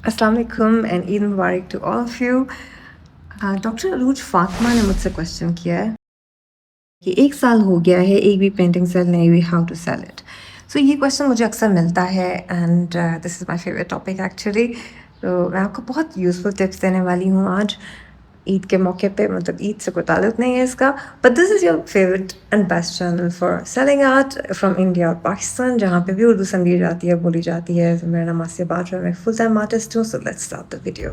अस्सलाम वालेकुम and Eid Mubarak to all of you. Doctor Arooj Fatima ने मुझसे क्वेश्चन किया है कि 1 साल हो गया है, एक भी पेंटिंग सेल नहीं हुई, हाउ टू सेल इट। सो ये क्वेश्चन मुझे अक्सर मिलता है and this is my favourite topic actually. तो मैं आपको बहुत यूज़फुल टिप्स देने वाली हूँ आज ईद के मौके पे। मतलब ईद से कोई ताल्लुक नहीं है इसका, but this is your favourite and best channel for selling art from India और पाकिस्तान, जहाँ पे भी उर्दू समझी जाती है, बोली जाती है। मेरा नाम आसिया बाजवा, मैं फुल टाइम आर्टिस्ट हूँ। So let's start the video.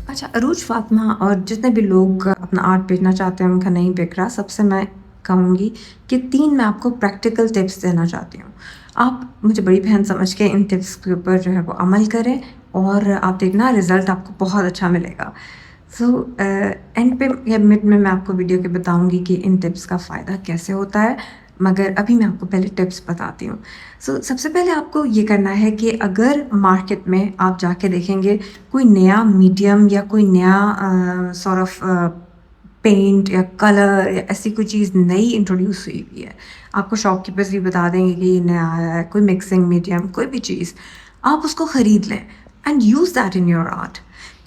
अच्छा, अरूज फातिमा और जितने भी लोग अपना आर्ट बेचना चाहते हैं उनका नहीं बिक रहा, सबसे मैं कहूँगी कि 3 मैं आपको प्रैक्टिकल टिप्स देना चाहती हूँ। आप मुझे बड़ी बहन समझ के इन टिप्स के ऊपर जो है वो अमल करें और आप देखना रिज़ल्ट आपको बहुत अच्छा मिलेगा। सो एंड पे या मिड में मैं आपको वीडियो के बताऊँगी कि इन टिप्स का फ़ायदा कैसे होता है, मगर अभी मैं आपको पहले टिप्स बताती हूँ। सो सबसे पहले आपको ये करना है कि अगर मार्केट में आप जाके देखेंगे कोई नया मीडियम या कोई नया सॉर्ट ऑफ पेंट या कलर या ऐसी कोई चीज़ नई इंट्रोड्यूस हुई हुई है, आपको शॉपकीपर्स भी बता देंगे कि ये नया आया है, कोई मिक्सिंग मीडियम, कोई भी चीज़, आप उसको ख़रीद लें and use that in your art.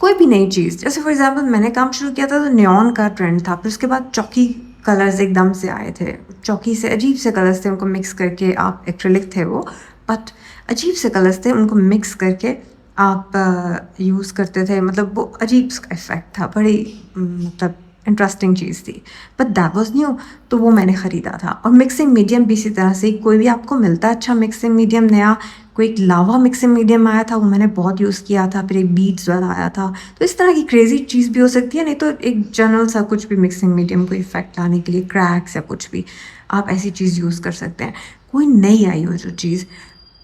कोई भी नई चीज़, जैसे फॉर एग्जांपल मैंने काम शुरू किया था तो नियॉन का ट्रेंड था, फिर उसके बाद चॉकी कलर्स एकदम से आए थे। चॉकी से अजीब से कलर्स थे, उनको मिक्स करके आप एक्रिलिक थे वो, बट अजीब से कलर्स थे, उनको मिक्स करके आप यूज़ करते थे। मतलब वो अजीब सा इफ़ेक्ट था, बड़ी मतलब इंटरेस्टिंग चीज़ थी, बट दैट वाज न्यू। तो वो मैंने ख़रीदा था। और मिक्सिंग मीडियम भी इसी तरह से, कोई भी आपको मिलता है अच्छा मिक्सिंग मीडियम नया, कोई एक लावा मिक्सिंग मीडियम आया था, वो मैंने बहुत यूज़ किया था। फिर एक बीड्स वाला आया था। तो इस तरह की क्रेज़ी चीज़ भी हो सकती है, नहीं तो एक जनरल सा कुछ भी मिक्सिंग मीडियम को इफ़ेक्ट लाने के लिए, क्रैक्स या कुछ भी, आप ऐसी चीज़ यूज़ कर सकते हैं। कोई नई आई हो जो चीज़,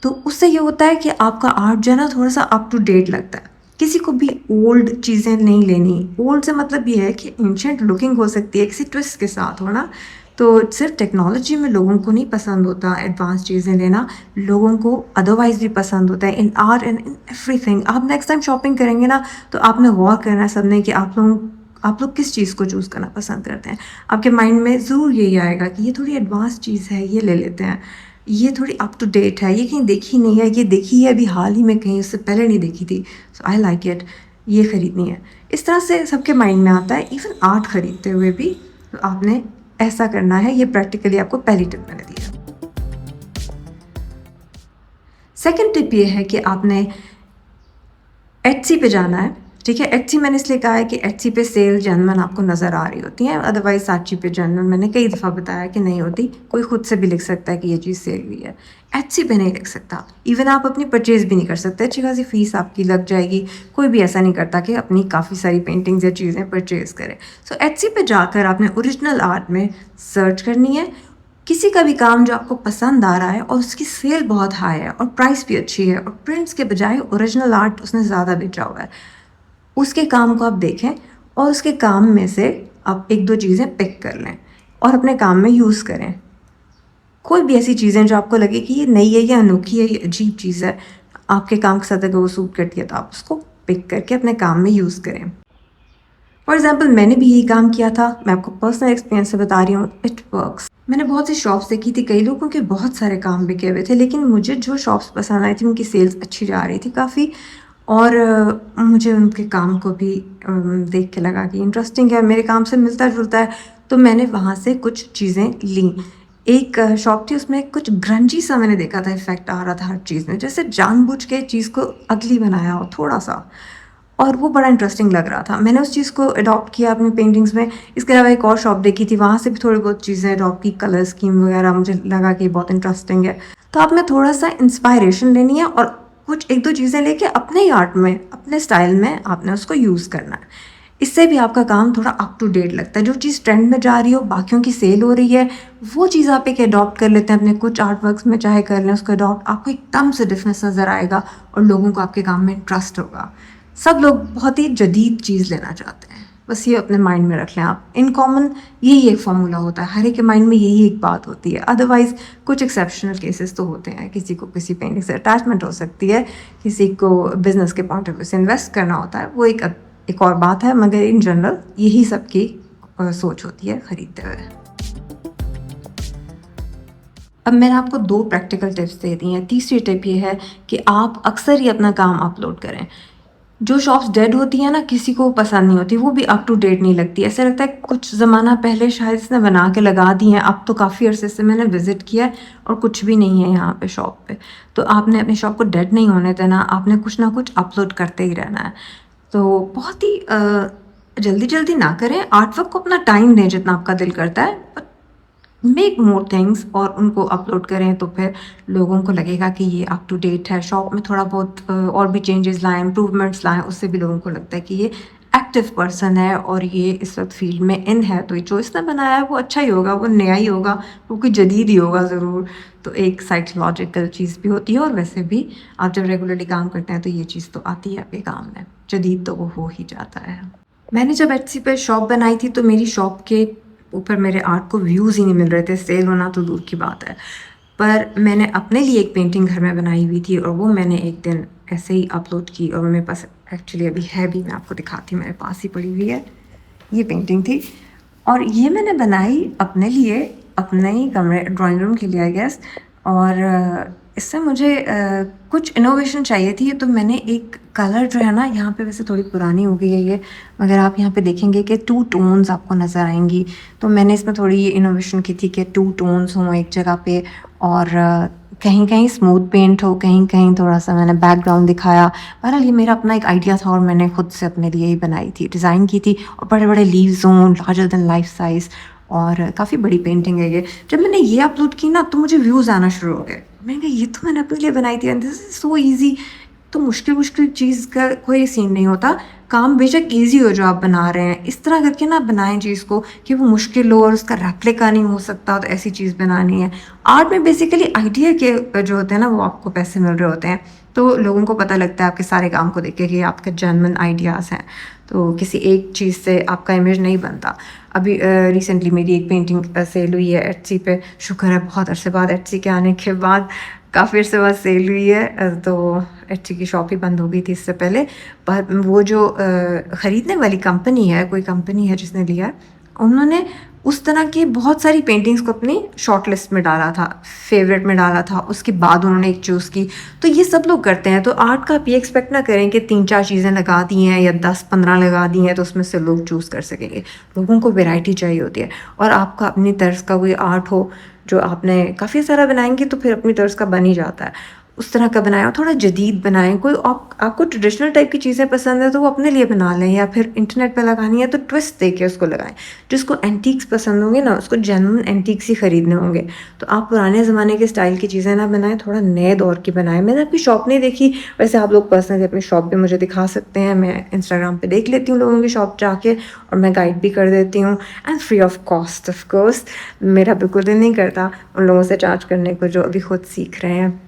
तो उससे ये होता है कि आपका आर्ट जो है ना थोड़ा सा अप टू डेट लगता है। किसी को भी ओल्ड चीज़ें नहीं लेनी। ओल्ड से मतलब ये है कि एंशिएंट लुकिंग हो सकती है, किसी ट्विस्ट के साथ हो ना। तो सिर्फ टेक्नोलॉजी में लोगों को नहीं पसंद होता एडवांस चीज़ें लेना, लोगों को अदरवाइज़ भी पसंद होता है, इन आर्ट एंड इन एवरीथिंग। आप नेक्स्ट टाइम शॉपिंग करेंगे ना, तो आपने गौर करना है सबने कि आप लोग किस चीज़ को चूज़ करना पसंद करते हैं। आपके माइंड में ज़रूर यही आएगा कि ये थोड़ी एडवांस चीज़ है, ये ले लेते हैं। ये थोड़ी अप टू डेट है, ये कहीं देखी नहीं है, ये देखी है अभी हाल ही में कहीं, उससे पहले नहीं देखी थी, सो आई लाइक इट, ये ख़रीदनी है। इस तरह से सबके माइंड में आता है। इवन आर्ट ख़रीदते हुए भी तो आपने ऐसा करना है। ये प्रैक्टिकली आपको पहली टिप मैंने दी है। सेकंड टिप ये है कि आपने एट्सी पे जाना है। ठीक है, एट्सी मैंने इसलिए कहा है कि एट्सी पे सेल जनरल आपको नज़र आ रही होती हैं, अदरवाइज साची पे जनरल मैंने कई दफ़ा बताया कि नहीं होती। कोई खुद से भी लिख सकता है कि ये चीज़ सेल हुई है, एट्सी पे नहीं लिख सकता। इवन आप अपनी परचेज़ भी नहीं कर सकते, अच्छी खासी फीस आपकी लग जाएगी। कोई भी ऐसा नहीं करता कि अपनी काफ़ी सारी पेंटिंग्स या चीज़ें परचेज़ करे। सो एट्सी पे जाकर आपने ओरिजिनल आर्ट में सर्च करनी है। किसी का भी काम जो आपको पसंद आ रहा है और उसकी सेल बहुत हाई है और प्राइस भी अच्छी है और प्रिंट्स के बजाय ओरिजिनल आर्ट उसने ज़्यादा बेचा हुआ है, उसके काम को आप देखें और उसके काम में से आप 1-2 चीज़ें पिक कर लें और अपने काम में यूज़ करें। कोई भी ऐसी चीज़ें जो आपको लगे कि ये नई है, ये अनोखी है, ये अजीब चीज़ है, आपके काम के साथ अगर वो सूट करती है तो आप उसको पिक करके अपने काम में यूज़ करें। फॉर एग्ज़ाम्पल मैंने भी यही काम किया था, मैं आपको पर्सनल एक्सपीरियंस से बता रही हूँ, इट वर्क्स। मैंने बहुत सी शॉप्स देखी थी, कई लोगों के बहुत सारे काम बिके हुए थे, लेकिन मुझे जो शॉप्स पसंद आई थी उनकी सेल्स अच्छी जा रही थी काफ़ी। और मुझे उनके काम को भी देख के लगा कि इंटरेस्टिंग है, मेरे काम से मिलता जुलता है, तो मैंने वहाँ से कुछ चीज़ें लीं। एक शॉप थी, उसमें कुछ ग्रंजी सा मैंने देखा था, इफ़ेक्ट आ रहा था हर चीज़ में, जैसे जानबूझ के चीज़ को अगली बनाया हो थोड़ा सा, और वो बड़ा इंटरेस्टिंग लग रहा था। मैंने उस चीज़ को अडॉप्ट किया अपनी पेंटिंग्स में। इसके अलावा एक और शॉप देखी थी, वहाँ से भी थोड़ी बहुत चीज़ें अडॉप्ट की, कलर स्कीम वगैरह, मुझे लगा कि बहुत इंटरेस्टिंग है। तो आप में थोड़ा सा इंस्पायरेशन लेनी है और कुछ 1-2 चीज़ें लेके अपने ही आर्ट में, अपने स्टाइल में आपने उसको यूज़ करना है। इससे भी आपका काम थोड़ा अप टू डेट लगता है। जो चीज़ ट्रेंड में जा रही हो, बाकियों की सेल हो रही है, वो चीज़ आप एक अडॉप्ट कर लेते हैं अपने कुछ आर्ट वर्क्स में, चाहे कर लें उसको अडॉप्ट, आपको एकदम से डिफरेंस नज़र आएगा और लोगों को आपके काम में ट्रस्ट होगा। सब लोग बहुत ही जदीद चीज़ लेना चाहते हैं, बस ये अपने माइंड में रख लें आप। इन कॉमन यही एक फार्मूला होता है, हर एक के माइंड में यही एक बात होती है। अदरवाइज़ कुछ एक्सेप्शनल केसेस तो होते हैं, किसी को किसी पेंटिंग से अटैचमेंट हो सकती है, किसी को बिज़नेस के पॉइंट ऑफ व्यू से इन्वेस्ट करना होता है, वो एक और बात है, मगर इन जनरल यही सबकी सोच होती है ख़रीदते हुए। अब मैंने आपको 2 प्रैक्टिकल टिप्स दे दी हैं। तीसरी टिप ये है कि आप अक्सर ही अपना काम अपलोड करें। जो शॉप्स डेड होती हैं ना, किसी को पसंद नहीं होती, वो भी अप टू डेट नहीं लगती। ऐसा लगता है कुछ ज़माना पहले शायद इसने बना के लगा दी हैं, अब तो काफ़ी अरसे से मैंने विज़िट किया है और कुछ भी नहीं है यहाँ पे शॉप पे। तो आपने अपनी शॉप को डेड नहीं होने देना, आपने कुछ ना कुछ अपलोड करते ही रहना है। तो बहुत ही जल्दी-जल्दी ना करें, आर्ट वर्क को अपना टाइम दें जितना आपका दिल करता है, बट मेक मोर थिंग्स और उनको अपलोड करें तो फिर लोगों को लगेगा कि ये अप टू डेट है। शॉप में थोड़ा बहुत और भी चेंजेस लाएँ, इम्प्रूवमेंट्स लाएँ, उससे भी लोगों को लगता है कि ये एक्टिव पर्सन है और ये इस वक़्त फ़ील्ड में इन है, तो ये जो इसने बनाया है वो अच्छा ही होगा, वो नया ही होगा, वो कोई जदीद ही होगा ज़रूर। तो एक साइकोलॉजिकल चीज़ भी होती है और वैसे भी आप जब रेगुलरली काम करते हैं तो ये चीज़ तो आती है आपके काम में, जदीद तो वो हो ही जाता है। मैंने जब एट्सी पे शॉप बनाई थी तो मेरी शॉप के ऊपर मेरे आर्ट को व्यूज़ ही नहीं मिल रहे थे, सेल होना तो दूर की बात है। पर मैंने अपने लिए एक पेंटिंग घर में बनाई हुई थी और वो मैंने एक दिन ऐसे ही अपलोड की और मेरे पास एक्चुअली अभी है भी, मैं आपको दिखाती हूँ, मेरे पास ही पड़ी हुई है। ये पेंटिंग थी और ये मैंने बनाई अपने लिए, अपने ही कमरे ड्राइंग रूम के लिए आई गेस। और इससे मुझे कुछ इनोवेशन चाहिए थी, तो मैंने एक कलर जो है ना, यहाँ पे वैसे थोड़ी पुरानी हो गई है ये, मगर आप यहाँ पे देखेंगे कि 2 टोन्स आपको नज़र आएंगी। तो मैंने इसमें थोड़ी ये इनोवेशन की थी कि 2 टोन्स हों एक जगह पे और कहीं कहीं स्मूथ पेंट हो, कहीं कहीं थोड़ा सा मैंने बैकग्राउंड दिखाया। बहरहाल ये मेरा अपना एक आइडिया था और मैंने खुद से अपने लिए ही बनाई थी, डिज़ाइन की थी। और बड़े बड़े लीव्स हों, लार्जर देन लाइफ साइज़, और काफ़ी बड़ी पेंटिंग है ये। जब मैंने ये अपलोड की ना तो मुझे व्यूज़ आना शुरू हो गए। मैंने कहा ये तो मैंने अपने लिए बनाई थी and this is so easy. तो मुश्किल चीज़ का कोई सीन नहीं होता, काम बेशक ईज़ी हो जो आप बना रहे हैं, इस तरह करके ना बनाएं चीज़ को कि वो मुश्किल हो और उसका रेप्लिका नहीं हो सकता, तो ऐसी चीज़ बनानी है। आर्ट में बेसिकली आइडिया के जो होते हैं ना, वो आपको पैसे मिल रहे होते हैं, तो लोगों को पता लगता है आपके सारे काम को देख के कि आपके जेन्युइन आइडियाज़ हैं। तो किसी एक चीज़ से आपका इमेज नहीं बनता। अभी रिसेंटली मेरी एक पेंटिंग सेल हुई है एट्सी पे, शुक्र है बहुत अरसे बाद, एट्सी के आने के बाद काफ़ी अरसे बाद सेल हुई है। तो एट्सी की शॉप ही बंद हो गई थी इससे पहले, पर वो जो ख़रीदने वाली कंपनी है, कोई कंपनी है जिसने लिया है, उन्होंने उस तरह की बहुत सारी पेंटिंग्स को अपनी शॉर्ट लिस्ट में डाला था, फेवरेट में डाला था, उसके बाद उन्होंने एक चूज़ की। तो ये सब लोग करते हैं। तो आर्ट का आप ये एक्सपेक्ट ना करें कि 3-4 चीज़ें लगा दी हैं या 10-15 लगा दी हैं तो उसमें से लोग चूज़ कर सकेंगे। लोगों को वैरायटी चाहिए होती है और आपका अपनी तर्ज़ का कोई आर्ट हो जो आपने काफ़ी सारा बनाएंगे तो फिर अपनी तर्ज़ का बन ही जाता है। उस तरह का बनाएं और थोड़ा जदीद बनाएं। कोई आपको ट्रेडिशनल टाइप की चीज़ें पसंद है तो वो अपने लिए बना लें, या फिर इंटरनेट पे लगानी है तो ट्विस्ट दे के उसको लगाएं। जिसको एंटीक्स पसंद होंगे ना, उसको जेन्युइन एंटीक्स ही ख़रीदने होंगे। तो आप पुराने ज़माने के स्टाइल की चीज़ें ना बनाएं, थोड़ा नए दौर की बनाएं। मैंने आपकी शॉप नहीं देखी, वैसे आप लोग पर्सनली अपनी शॉप भी मुझे दिखा सकते हैं, मैं इंस्टाग्राम पे देख लेती हूँ लोगों की शॉप जाके और मैं गाइड भी कर देती हूँ, and free of cost of course. मेरा बिल्कुल दिल नहीं करता उन लोगों से चार्ज करने को जो अभी खुद सीख रहे हैं।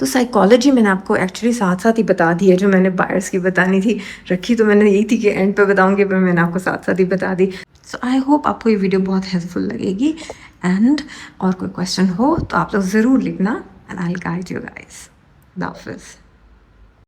तो साइकोलॉजी मैंने आपको एक्चुअली साथ साथ ही बता दी है, जो मैंने बायर्स की बतानी थी, रखी तो मैंने यही थी कि एंड पे बताऊंगी, पर मैंने आपको साथ साथ ही बता दी। सो आई होप आपको ये वीडियो बहुत हेल्पफुल लगेगी, एंड और कोई क्वेश्चन हो तो आप लोग ज़रूर लिखना, and I will guide you guys. खुदा हाफिज़।